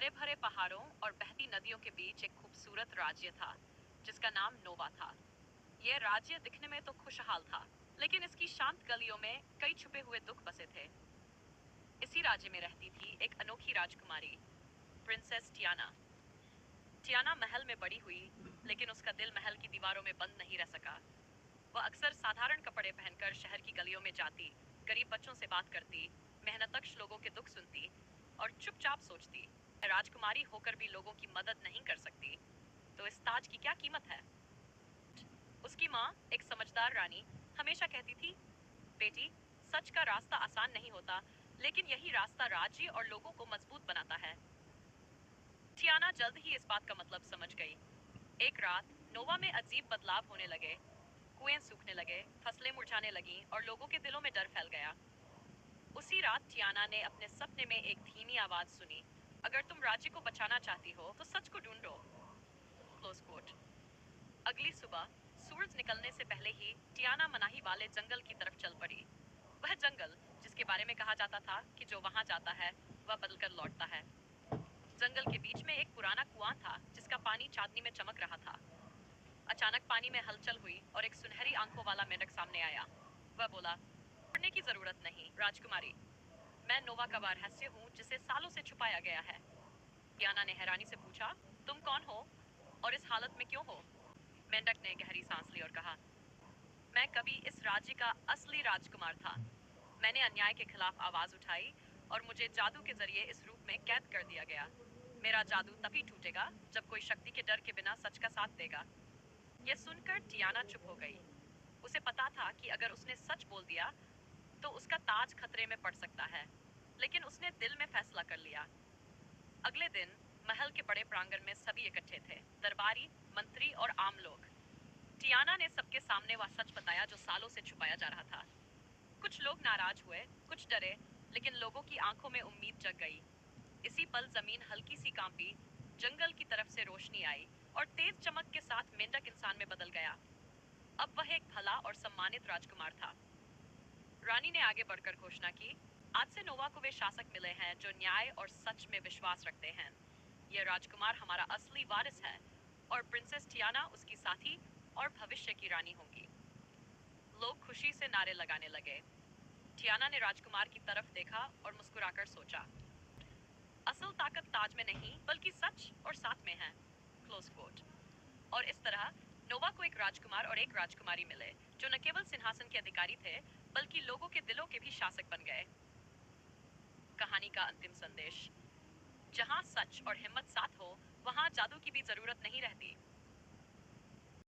हरे भरे पहाड़ों और बहती नदियों के बीच एक खूबसूरत राज्य था जिसका नाम नोवा था। यह राज्य दिखने में तो खुशहाल था, लेकिन इसकी शांत गलियों में कई छुपे हुए दुख बसे थे। इसी राज्य में रहती थी एक अनोखी राजकुमारी, प्रिंसेस टियाना। टियाना महल में बड़ी हुई, लेकिन उसका दिल महल की दीवारों में बंद नहीं रह सका। वह अक्सर साधारण कपड़े पहनकर शहर की गलियों में जाती, गरीब बच्चों से बात करती, मेहनतकश लोगों के दुख सुनती और चुपचाप सोचती, राजकुमारी होकर भी लोगों की मदद नहीं कर सकती तो इस ताज की क्या कीमत है। उसकी माँ, एक समझदार रानी, हमेशा कहती थी, बेटी, सच का रास्ता आसान नहीं होता, लेकिन यही रास्ता राज्य और लोगों को मजबूत बनाता है। टियाना जल्द ही इस बात का मतलब समझ गई। एक रात नोवा में अजीब बदलाव होने लगे। कुएं सूखने लगे, फसलें मुरझाने लगीं और लोगों के दिलों में डर फैल गया। उसी रात टियाना ने अपने सपने में एक धीमी आवाज सुनी, अगर तुम राज्य को बचाना चाहती हो तो सच को ढूंढो। Close quote. अगली सुबह सूरज निकलने से पहले ही टियाना मनाही वाले जंगल की तरफ चल पड़ी। वह जंगल जिसके बारे में कहा जाता था कि जो वहां जाता है वह बदलकर लौटता है। जंगल के बीच में एक पुराना कुआं था जिसका पानी चांदनी में चमक रहा था। अचानक पानी में हलचल हुई और एक सुनहरी आंखों वाला मेंढक सामने आया। वह बोला, पढ़ने की जरूरत नहीं राजकुमारी, मैं नोवा का वह रहस्य हूँ जिसे सालों से छुपाया गया है। टियाना ने हैरानी से पूछा, तुम कौन हो और इस हालत में क्यों हो? मेंढक ने गहरी सांस ली और कहा, मैं कभी इस राज्य का असली राजकुमार था। मैंने अन्याय के खिलाफ आवाज उठाई और मुझे जादू के जरिए इस रूप में कैद कर दिया गया। मेरा जादू तभी टूटेगा जब कोई शक्ति के डर के बिना सच का साथ देगा। यह सुनकर टियाना चुप हो गई। उसे पता था कि अगर उसने सच बोल दिया तो उसका ताज खतरे में पड़ सकता है, लेकिन उसने दिल में फैसला कर लिया। अगले दिन महल के बड़े प्रांगण में सभी इकट्ठे थे, दरबारी, मंत्री और आम लोग। टियाना ने सबके सामने वह सच बताया जो सालों से छुपाया जा रहा था। कुछ लोग नाराज हुए, कुछ डरे, लेकिन लोगों की आंखों में उम्मीद जग गई। इसी पल जमीन हल्की सी कांपी, जंगल की तरफ से रोशनी आई और तेज चमक के साथ मेंढक इंसान में बदल गया। अब वह एक भला और सम्मानित राजकुमार था। रानी ने आगे बढ़कर घोषणा की, आज से नोवा को वे शासक मिले हैं जो न्याय और सच में विश्वास रखते हैं। यह राजकुमार हमारा असली वारिस है और प्रिंसेस टियाना उसकी साथी और भविष्य की रानी होंगी। लोग खुशी से नारे लगाने लगे। टियाना ने राजकुमार की तरफ देखा और मुस्कुराकर सोचा, असल ताकत ताज में नहीं बल्कि सच और साथ में है। Close quote. और इस तरह नोवा को एक राजकुमार और एक राजकुमारी मिले जो न केवल सिंहासन के अधिकारी थे बल्कि लोगों के दिलों के भी शासक बन गए। कहानी का अंतिम संदेश, जहां सच और हिम्मत साथ हो वहां जादू की भी जरूरत नहीं रहती।